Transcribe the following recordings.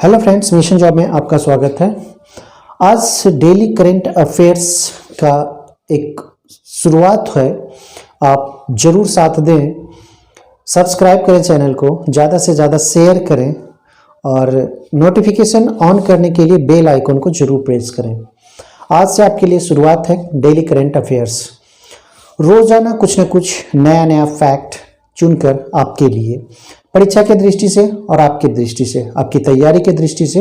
Hello friends, mission job में आपका स्वागत है। आज डेली करंट अफेयर्स का एक शुरुआत है। आप जरूर साथ दें, सब्सक्राइब करें चैनल को, ज़्यादा से ज़्यादा शेयर करें और नोटिफिकेशन ऑन करने के लिए बेल आइकन को जरूर प्रेस करें। आज से आपके लिए शुरुआत है डेली करंट अफेयर्स। रोज़ाना कुछ न कुछ नया नया फैक्ट चुनकर आपके लिए परीक्षा के दृष्टि से और आपकी दृष्टि से, आपकी तैयारी के दृष्टि से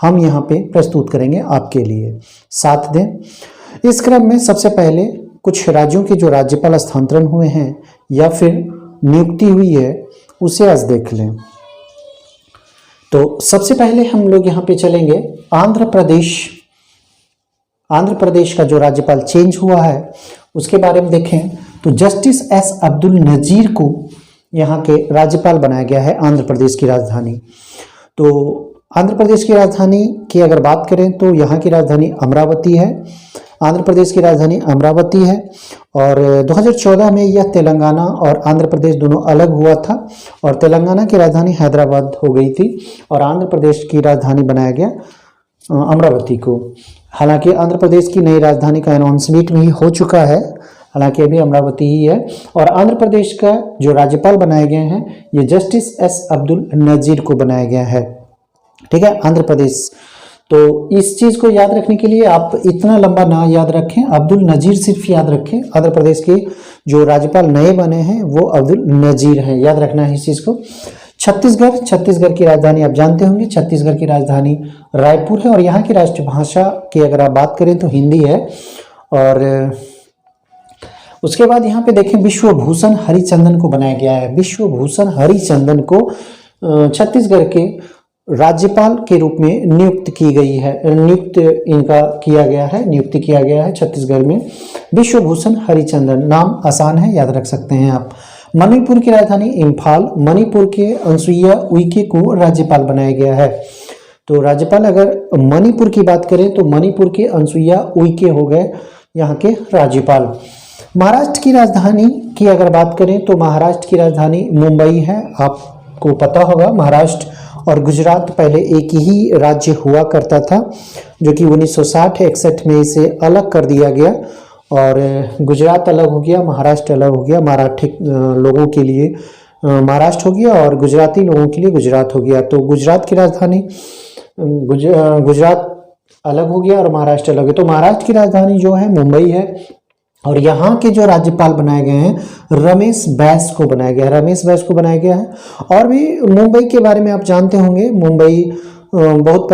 हम यहाँ पे प्रस्तुत करेंगे आपके लिए। साथ दें। इस क्रम में सबसे पहले कुछ राज्यों के जो राज्यपाल स्थानांतरण हुए हैं या फिर नियुक्ति हुई है उसे आज देख लें। तो सबसे पहले हम लोग यहाँ पे चलेंगे आंध्र प्रदेश का जो राज्यपाल चेंज हुआ है उसके बारे में देखें तो जस्टिस एस अब्दुल नजीर को यहाँ के राज्यपाल बनाया गया है आंध्र प्रदेश की राजधानी। तो आंध्र प्रदेश की राजधानी की अगर बात करें तो यहाँ की राजधानी अमरावती है। आंध्र प्रदेश की राजधानी अमरावती है और 2014 में यह तेलंगाना और आंध्र प्रदेश दोनों अलग हुआ था और तेलंगाना की राजधानी हैदराबाद हो गई थी और आंध्र प्रदेश की राजधानी बनाया गया अमरावती को। हालांकि आंध्र प्रदेश की नई राजधानी का अनाउंसमेंट भी हो चुका है, हालांकि अभी अमरावती ही है। और आंध्र प्रदेश का जो राज्यपाल बनाए गए हैं ये जस्टिस एस अब्दुल नजीर को बनाया गया है। ठीक है, आंध्र प्रदेश। तो इस चीज को याद रखने के लिए आप इतना लंबा ना याद रखें, अब्दुल नजीर सिर्फ याद रखें। आंध्र प्रदेश के जो राज्यपाल नए बने हैं वो अब्दुल नजीर हैं, याद रखना है इस चीज को। छत्तीसगढ़ की राजधानी आप जानते होंगे, छत्तीसगढ़ की राजधानी रायपुर है और यहाँ की राष्ट्रभाषा की अगर आप बात करें तो हिंदी है। और उसके बाद यहाँ पे देखें विश्वभूषण हरिचंदन को बनाया गया है। विश्वभूषण हरिचंदन को छत्तीसगढ़ के राज्यपाल के रूप में नियुक्ति किया गया है छत्तीसगढ़ में। विश्वभूषण हरिचंदन नाम आसान है, याद रख सकते हैं आप। मणिपुर की राजधानी इम्फाल, मणिपुर के अनसुईया उइके को राज्यपाल बनाया गया है। तो राज्यपाल अगर मणिपुर की बात करें तो मणिपुर के अनसुईया उइके हो गए यहाँ के राज्यपाल। महाराष्ट्र की राजधानी की अगर बात करें तो महाराष्ट्र की राजधानी मुंबई है। आपको पता होगा महाराष्ट्र और गुजरात पहले एक ही राज्य हुआ करता था, जो कि 1960-61 में इसे अलग कर दिया गया और गुजरात अलग हो गया, महाराष्ट्र अलग हो गया। मराठी लोगों के लिए महाराष्ट्र हो गया और गुजराती लोगों के लिए गुजरात हो गया। तो गुजरात की राजधानी गुजरात अलग हो गया और महाराष्ट्र अलग है। तो महाराष्ट्र की राजधानी जो है मुंबई है और यहाँ के जो राज्यपाल बनाए गए हैं रमेश बैस को बनाया गया है। और भी मुंबई के बारे में आप जानते होंगे, मुंबई बहुत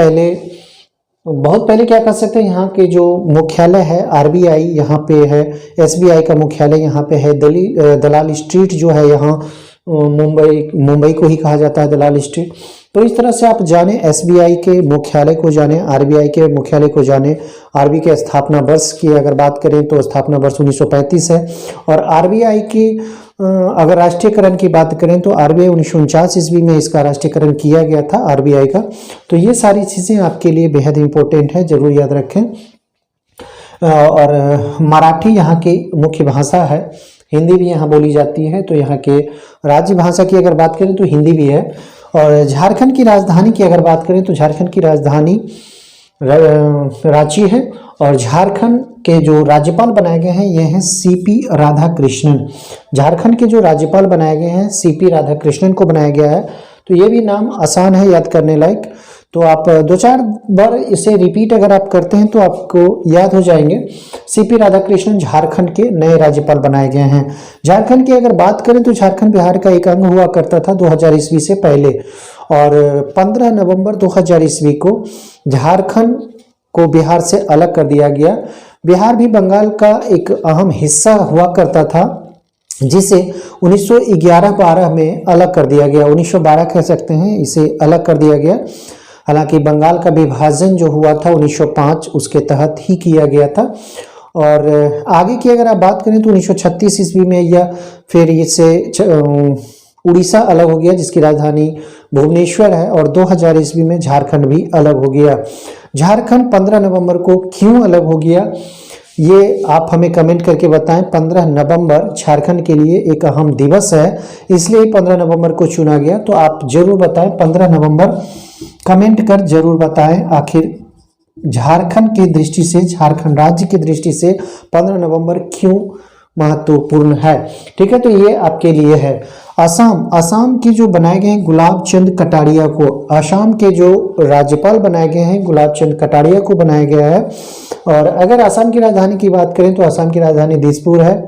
पहले क्या कर सकते हैं, यहाँ के जो मुख्यालय है आरबीआई यहाँ पे है, एसबीआई का मुख्यालय यहाँ पे है। दलाल स्ट्रीट जो है यहाँ मुंबई को ही कहा जाता है दलाल स्ट्रीट। तो इस तरह से आप जाने एसबीआई के मुख्यालय को जाने, आरबीआई के मुख्यालय को जाने। आरबीआई के स्थापना वर्ष की अगर बात करें तो स्थापना वर्ष 1935 है और आरबीआई की अगर राष्ट्रीयकरण की बात करें तो आरबीआई 1949 ईस्वी में इसका राष्ट्रीयकरण किया गया था आरबीआई का। तो ये सारी चीज़ें आपके लिए बेहद इंपॉर्टेंट है, जरूर याद रखें। और मराठी यहाँ की मुख्य भाषा है, हिंदी भी यहाँ बोली जाती है। तो यहाँ के राज्य भाषा की अगर बात करें तो हिंदी भी है। और झारखंड की राजधानी की अगर बात करें तो झारखंड की राजधानी रांची है और झारखंड के जो राज्यपाल बनाए गए हैं ये हैं सीपी राधाकृष्णन। झारखंड के जो राज्यपाल बनाए गए हैं सीपी राधाकृष्णन को बनाया गया है। तो ये भी नाम आसान है याद करने लायक। तो आप 2-4 बार इसे रिपीट अगर आप करते हैं तो आपको याद हो जाएंगे। सीपी राधाकृष्णन झारखंड के नए राज्यपाल बनाए गए हैं। झारखंड की अगर बात करें तो झारखंड बिहार का एक अंग हुआ करता था 2000 ईस्वी से पहले और 15 नवंबर 2000 ईस्वी को झारखंड को बिहार से अलग कर दिया गया। बिहार भी बंगाल का एक अहम हिस्सा हुआ करता था जिसे 1911-12 में अलग कर दिया गया। 1912 कह सकते हैं, इसे अलग कर दिया गया। हालांकि बंगाल का विभाजन जो हुआ था 1905 उसके तहत ही किया गया था। और आगे की अगर आप बात करें तो 1936 ईस्वी में या फिर इससे उड़ीसा अलग हो गया जिसकी राजधानी भुवनेश्वर है और 2000 ईस्वी में झारखंड भी अलग हो गया। झारखंड 15 नवंबर को क्यों अलग हो गया ये आप हमें कमेंट करके बताएं। 15 नवंबर झारखंड के लिए एक अहम दिवस है, इसलिए 15 नवंबर को चुना गया। तो आप जरूर बताएं 15 नवंबर कमेंट कर जरूर बताएं आखिर झारखंड की दृष्टि से, झारखंड राज्य की दृष्टि से 15 नवंबर क्यों महत्वपूर्ण है। ठीक है, तो ये आपके लिए है। असम के जो बनाए गए हैं गुलाब चंद कटारिया को, असम के जो राज्यपाल बनाए गए हैं गुलाब चंद कटारिया को बनाया गया है। और अगर असम की राजधानी की बात करें तो असम की राजधानी दिसपुर है।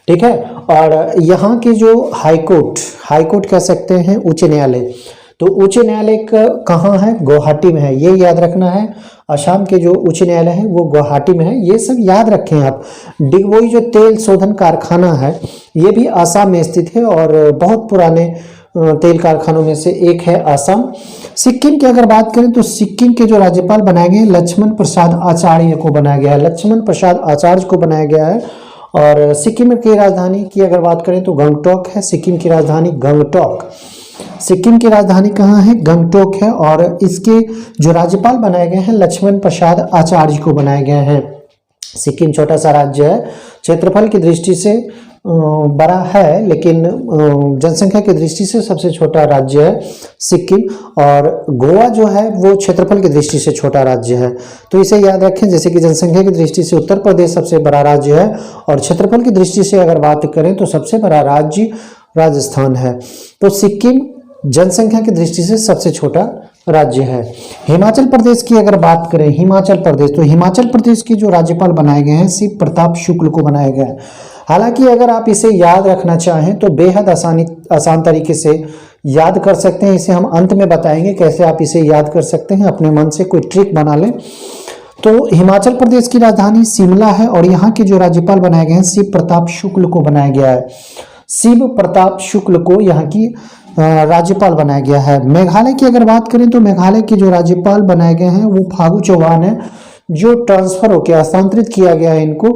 ठीक है, और यहाँ के जो हाईकोर्ट कह सकते हैं उच्च न्यायालय, तो उच्च न्यायालय कहाँ है, गुवाहाटी में है, ये याद रखना है। असम के जो उच्च न्यायालय है वो गुवाहाटी में है, ये सब याद रखें आप। डिगबोई जो तेल शोधन कारखाना है ये भी असम में स्थित है और बहुत पुराने तेल कारखानों में से एक है असम। सिक्किम की अगर बात करें तो सिक्किम के जो राज्यपाल बनाए गए लक्ष्मण प्रसाद आचार्य को बनाया गया है, लक्ष्मण प्रसाद आचार्य को बनाया गया है। और सिक्किम की राजधानी की अगर बात करें तो गंगटोक है, सिक्किम की राजधानी गंगटोक, सिक्किम की राजधानी कहाँ है, गंगटोक है। और इसके जो राज्यपाल बनाए गए हैं लक्ष्मण प्रसाद आचार्य को बनाए गए हैं। सिक्किम छोटा सा राज्य है, क्षेत्रफल की दृष्टि से बड़ा है, लेकिन जनसंख्या की दृष्टि से सबसे छोटा राज्य है सिक्किम। और गोवा जो है वो क्षेत्रफल की दृष्टि से छोटा राज्य है, तो इसे याद रखें। जैसे कि जनसंख्या की दृष्टि से उत्तर प्रदेश सबसे बड़ा राज्य है और क्षेत्रफल की दृष्टि से अगर बात करें तो सबसे बड़ा राज्य राजस्थान है। तो सिक्किम जनसंख्या की दृष्टि से सबसे छोटा राज्य है। हिमाचल प्रदेश की अगर बात करें, हिमाचल प्रदेश, तो हिमाचल प्रदेश के जो राज्यपाल बनाए गए हैं शिव प्रताप शुक्ल को बनाया गया है। हालांकि अगर आप इसे याद रखना चाहें तो बेहद आसान तरीके से याद कर सकते हैं। इसे हम अंत में बताएंगे कैसे आप इसे याद कर सकते हैं, अपने मन से कोई ट्रिक बना लें। तो हिमाचल प्रदेश की राजधानी शिमला है और यहाँ के जो राज्यपाल बनाए गए हैं शिव प्रताप शुक्ल को बनाया गया है। शिव प्रताप शुक्ल को यहाँ की राज्यपाल बनाया गया है। मेघालय की अगर बात करें तो मेघालय के जो राज्यपाल बनाए गए हैं वो फागू चौहान है, जो ट्रांसफर होकर हस्तांतरित किया गया है इनको।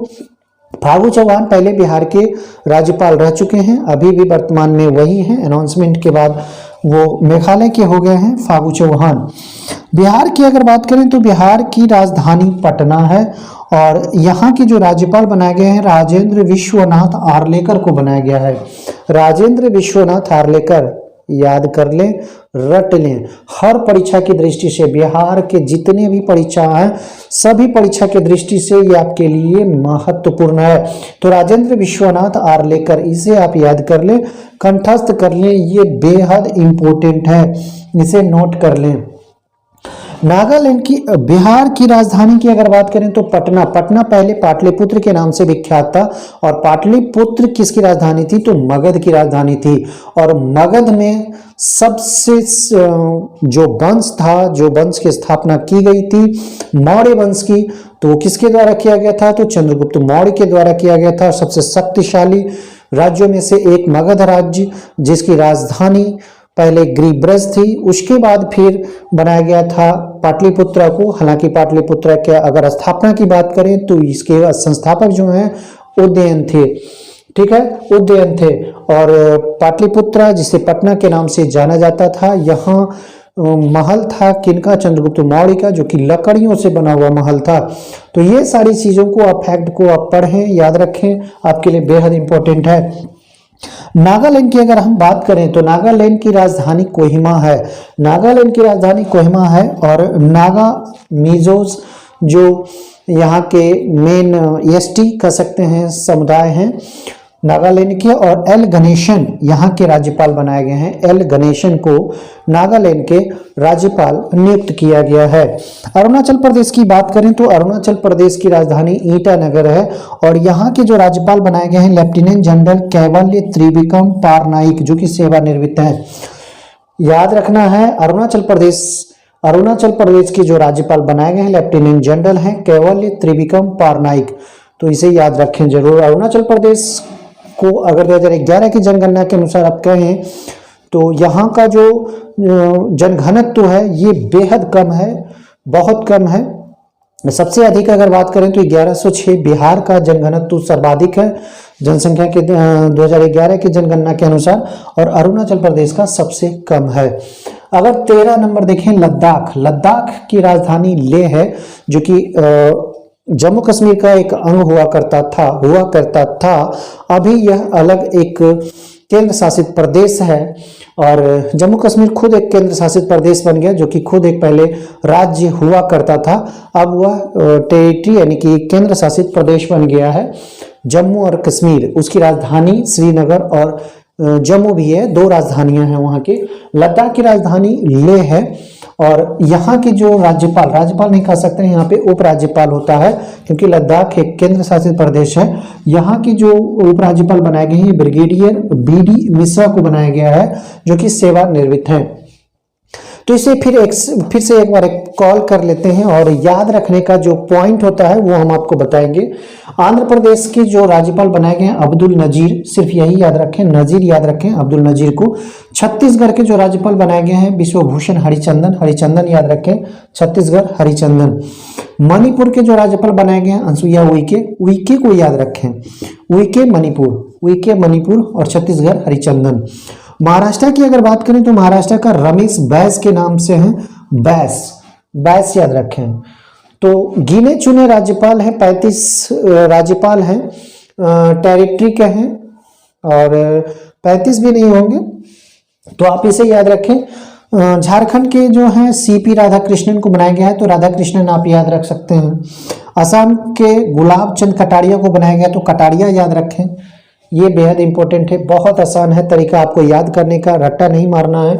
फागू चौहान पहले बिहार के राज्यपाल रह चुके हैं, अभी भी वर्तमान में वही हैं। अनाउंसमेंट के बाद वो मेघालय के हो गए हैं फागू चौहान। बिहार की अगर बात करें तो बिहार की राजधानी पटना है और यहाँ के जो राज्यपाल बनाए गए हैं राजेंद्र विश्वनाथ आर्लेकर को बनाया गया है। राजेंद्र विश्वनाथ आर्लेकर, याद कर लें, रट लें। हर परीक्षा की दृष्टि से बिहार के जितने भी परीक्षा हैं सभी परीक्षा की दृष्टि से ये आपके लिए महत्वपूर्ण है। तो राजेंद्र विश्वनाथ आर्लेकर, इसे आप याद कर लें, कंठस्थ कर लें, ये बेहद इंपॉर्टेंट है, इसे नोट कर लें। नागालैंड की, बिहार की राजधानी की अगर बात करें तो पटना पहले पाटलिपुत्र के नाम से विख्यात था। और पाटलिपुत्र किसकी राजधानी थी, तो मगध की राजधानी थी। और मगध में सबसे जो वंश था, जो वंश की स्थापना की गई थी मौर्य वंश की, तो किसके द्वारा किया गया था, तो चंद्रगुप्त मौर्य के द्वारा किया गया था। सबसे शक्तिशाली राज्यों में से एक मगध राज्य, जिसकी राजधानी पहले गिरिब्रज थी, उसके बाद फिर बनाया गया था पाटलिपुत्र को। हालांकि पाटलिपुत्र के अगर स्थापना की बात करें तो इसके संस्थापक जो हैं उदयन थे। ठीक है, उदयन थे। और पाटलिपुत्र जिसे पटना के नाम से जाना जाता था, यहाँ महल था किनका, चंद्रगुप्त मौर्य का, जो कि लकड़ियों से बना हुआ महल था। तो ये सारी चीजों को आप फैक्ट को आप पढ़ें, याद रखें, आपके लिए बेहद इंपॉर्टेंट है। नागालैंड की अगर हम बात करें तो नागालैंड की राजधानी कोहिमा है। नागालैंड की राजधानी कोहिमा है और नागा मिजोस जो यहाँ के मेन एसटी कह सकते हैं समुदाय हैं नागालैंड के, और एल गणेशन यहाँ के राज्यपाल बनाए गए हैं। एल गणेशन को नागालैंड के राज्यपाल नियुक्त किया गया है। अरुणाचल प्रदेश की बात करें तो अरुणाचल प्रदेश की राजधानी ईटानगर है और यहाँ के जो राज्यपाल बनाए गए हैं लेफ्टिनेंट जनरल कैवल्य त्रिविक्रम पारनाइक, जो कि सेवानिवृत्त हैं। याद रखना है, अरुणाचल प्रदेश के जो राज्यपाल बनाए गए हैं लेफ्टिनेंट जनरल हैं कैवल्य त्रिविक्रम पारनाइक, तो इसे याद रखें जरूर। अरुणाचल प्रदेश को अगर 2011 की जनगणना के अनुसार आप कहें तो यहाँ का जो जनघनत्व है ये बेहद कम है, बहुत कम है। सबसे अधिक अगर बात करें तो 1106 बिहार का जनघनत्व सर्वाधिक है जनसंख्या के 2011 की जनगणना के अनुसार, और अरुणाचल प्रदेश का सबसे कम है। अगर 13 नंबर देखें लद्दाख की राजधानी लेह है, जो कि जम्मू कश्मीर का एक अंग हुआ करता था। अभी यह अलग एक केंद्र शासित प्रदेश है और जम्मू कश्मीर खुद एक केंद्र शासित प्रदेश बन गया, जो कि खुद एक पहले राज्य हुआ करता था, अब वह टेरिटरी यानी कि केंद्र शासित प्रदेश बन गया है। जम्मू और कश्मीर, उसकी राजधानी श्रीनगर और जम्मू भी है, 2 राजधानियां हैं वहाँ की। लद्दाख की राजधानी लेह है और यहाँ की जो राज्यपाल नहीं कह सकते हैं, यहाँ पे उपराज्यपाल होता है, क्योंकि लद्दाख एक केंद्र शासित प्रदेश है। यहाँ की जो उपराज्यपाल बनाए गए हैं ब्रिगेडियर BD मिश्रा को बनाया गया है, जो कि सेवानिवृत्त हैं। तो इसे फिर से एक बार कॉल कर लेते हैं और याद रखने का जो पॉइंट होता है वो हम आपको बताएंगे। आंध्र प्रदेश के जो राज्यपाल बनाए गए हैं अब्दुल नजीर, सिर्फ यही याद रखें, नजीर याद रखें अब्दुल नजीर को। छत्तीसगढ़ के जो राज्यपाल बनाए गए हैं विश्वभूषण हरिचंदन याद रखें, छत्तीसगढ़ हरिचंदन। मणिपुर के जो राज्यपाल बनाए गए हैं अनसुईया उइके को याद रखें, उइके मणिपुर और छत्तीसगढ़ हरिचंदन। महाराष्ट्र की अगर बात करें तो महाराष्ट्र का रमेश बैस के नाम से है, बैस याद रखें। तो गिने चुने राज्यपाल हैं, 35 राज्यपाल हैं, टेरिटरी के हैं और 35 भी नहीं होंगे, तो आप इसे याद रखें। झारखंड के जो हैं CP राधाकृष्णन को बनाया गया है, तो राधाकृष्णन आप याद रख सकते हैं। असम के गुलाब चंद कटारिया को बनाया गया, तो कटारिया याद रखें। ये बेहद इंपॉर्टेंट है, बहुत आसान है तरीका आपको याद करने का, रट्टा नहीं मारना है,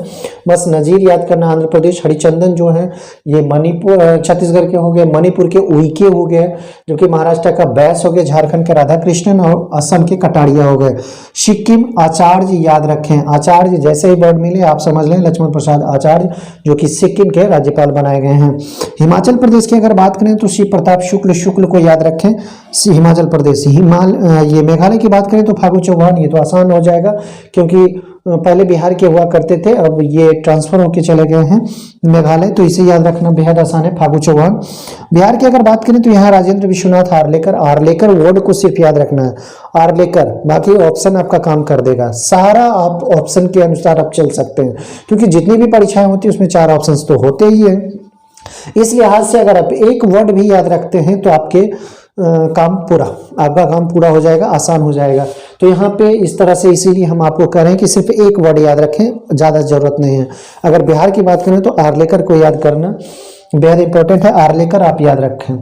बस नजीर याद करना। आंध्र प्रदेश हरिचंदन जो है ये मणिपुर छत्तीसगढ़ के हो गए, मणिपुर के उइके हो गए, जो कि महाराष्ट्र का बैस हो गए, झारखंड के राधाकृष्णन और असम के कटारिया हो गए। सिक्किम आचार्य याद रखें, आचार्य जैसे ही वर्ड मिले आप समझ लें लक्ष्मण प्रसाद आचार्य, जो कि सिक्किम के राज्यपाल बनाए गए हैं। हिमाचल प्रदेश की अगर बात करें तो शिव प्रताप शुक्ल को याद रखें, हिमाचल प्रदेश। ये मेघालय की बात करें तो फागू चौहान, ये तो आसान हो जाएगा क्योंकि पहले बिहार के हुआ करते थे, अब ये ट्रांसफर होके चले गए हैं मेघालय, तो इसे याद रखना बेहद आसान है, फागू चौहान। बिहार की अगर बात करें तो यहाँ राजेंद्र विश्वनाथ आर्लेकर वर्ड को सिर्फ याद रखना है, आर्लेकर, बाकी ऑप्शन आपका काम कर देगा। सारा आप ऑप्शन के अनुसार आप चल सकते हैं, क्योंकि जितनी भी परीक्षाएं होती है उसमें 4 ऑप्शन तो होते ही है। इस लिहाज से अगर आप एक वर्ड भी याद रखते हैं तो आपका काम पूरा हो जाएगा, आसान हो जाएगा। तो यहाँ पे इस तरह से इसीलिए हम आपको कह रहे हैं कि सिर्फ एक वर्ड याद रखें, ज़्यादा जरूरत नहीं है। अगर बिहार की बात करें तो आर्लेकर को याद करना बेहद इंपॉर्टेंट है, आर्लेकर आप याद रखें।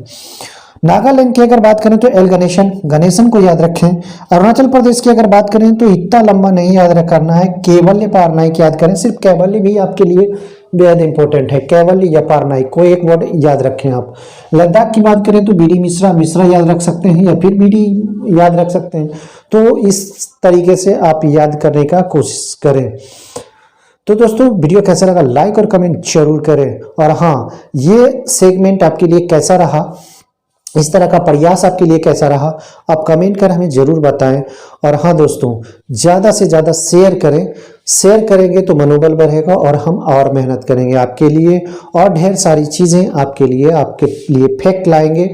नागालैंड की अगर बात करें तो एल गणेशन को याद रखें। अरुणाचल प्रदेश की अगर बात करें तो इतना लंबा नहीं याद करना है, केवल्य पारनाइक याद करें, सिर्फ केवल्य भी आपके लिए बेहद इंपॉर्टेंट है, केवल्य या पारनाइक कोई एक वर्ड याद रखें आप। लद्दाख की बात करें तो BD मिश्रा याद रख सकते हैं या फिर BD याद रख सकते हैं। तो इस तरीके से आप याद करने का कोशिश करें। तो दोस्तों वीडियो कैसा लगा लाइक और कमेंट जरूर करें, और हाँ ये सेगमेंट आपके लिए कैसा रहा, इस तरह का प्रयास आपके लिए कैसा रहा, आप कमेंट कर हमें जरूर बताएं। और हाँ दोस्तों ज़्यादा से ज़्यादा शेयर करें, शेयर करेंगे तो मनोबल बढ़ेगा और हम और मेहनत करेंगे आपके लिए, और ढेर सारी चीज़ें आपके लिए फैक्ट लाएंगे,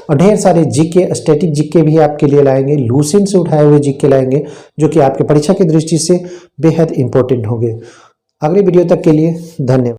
और ढेर सारे जीके स्टैटिक जीके भी आपके लिए लाएंगे, लूसेंट से उठाए हुए जीके लाएंगे, जो कि आपके परीक्षा की दृष्टि से बेहद इंपॉर्टेंट होंगे। अगली वीडियो तक के लिए धन्यवाद।